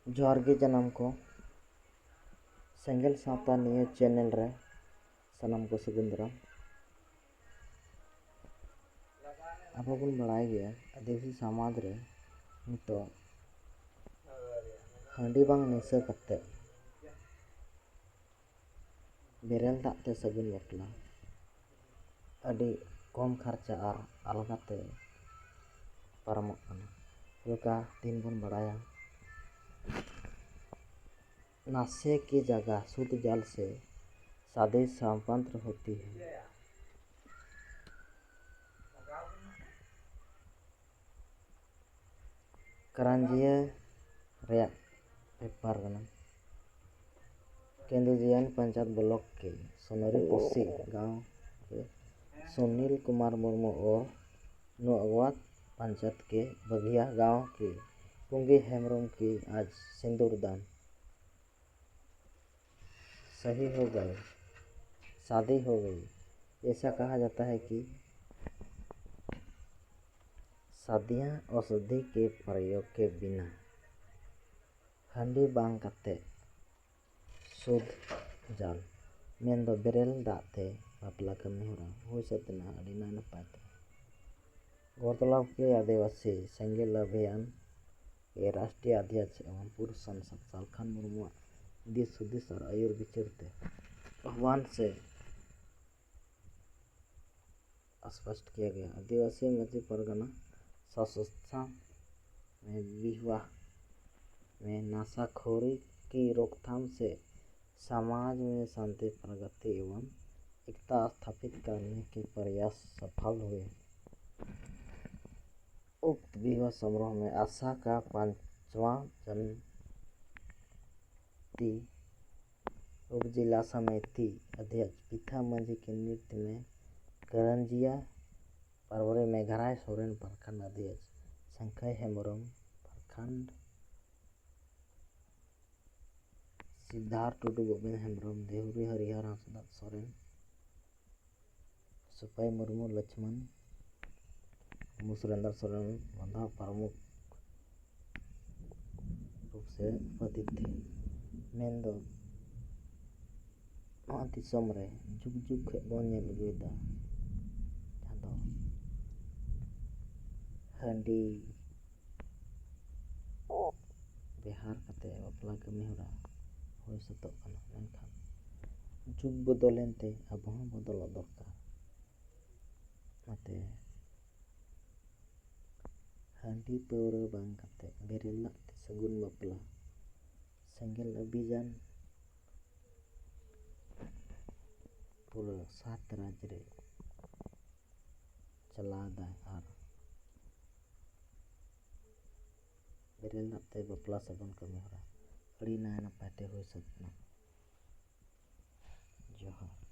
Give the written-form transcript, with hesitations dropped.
जोहार गे जनाम को सेंगेल सावता news channel रे सनम को सगुन दाराम। अब बन बड़ाई गया आदिवासी समाज रे नितो हांडी बांग निशा कते बेरेल दाग ते सगुन बापला अडी कम खर्चा और अलगाते पारमोग कना योका दिन बन बड़ाया नशे की जगह शुद्ध जल से शादी संपन्न होती है। करंजिया रेया पेपर कना केंद्रीय पंचायत ब्लॉक के सोनरी पोसी गांव के सुनील कुमार मुर्मू और नुआवात पंचायत के बगिया गांव की पुंगी हेमरम की आज सिंदूर दान सही हो गए, शादी हो गई। ऐसा कहा जाता है कि शादियां औषधि के प्रयोग के बिना हांडी बांग कते शुद्ध जल मेंदो बेरेल दाते बापला कमी होरा हो सतना अड़ी ना नपाते गौरतलब के आदिवासी सेंगेल अभियान के राष्ट्रीय अध्यक्ष एवं पूर्व सांसद सालखान मुर्मू दिस हुदिस और आयुर विचरते आह्वान से स्पष्ट किया गया। आदिवासी मध्य परगना संस्था में विवाह में नशाखोरी की रोकथाम से समाज में शांति प्रगति एवं एकता स्थापित करने के प्रयास सफल हुए। उक्त विवाह समारोह में आशा का 5वां जयंती उपजिला समिति अध्यक्ष पिथा मंझी के नृत्य में करंजिया परवरे मेघराय सोरेन प्रखंड अध्यक्ष संखय हेमरम प्रखंड सिद्धार्थ टुडू गोविंद हेमरम देहुरी हरिहर हांसदा सोरेन सुपाई मुर्मू लक्ष्मण सुरेंद्र सोरेन बंधा प्रमुख रूप से उपस्थित थे। मेंदो दिसम रे जुग जुग बन नेल अगुएदा जादो हांडी बिहार कते बापला कमी होरा होय सतोग कना मेनखान जुग बदलेनते अब हूँ बदल दरकार मते हांडी पौरा बांग कते बेरेल दाग ते सगुन बापला सेंगेल अभियान पूरा 7 राज्य रे चला दा और बेरेल दाग ते बापला सगुन कमी होरा अड़ी नाय नपाते होय सतना जोहार।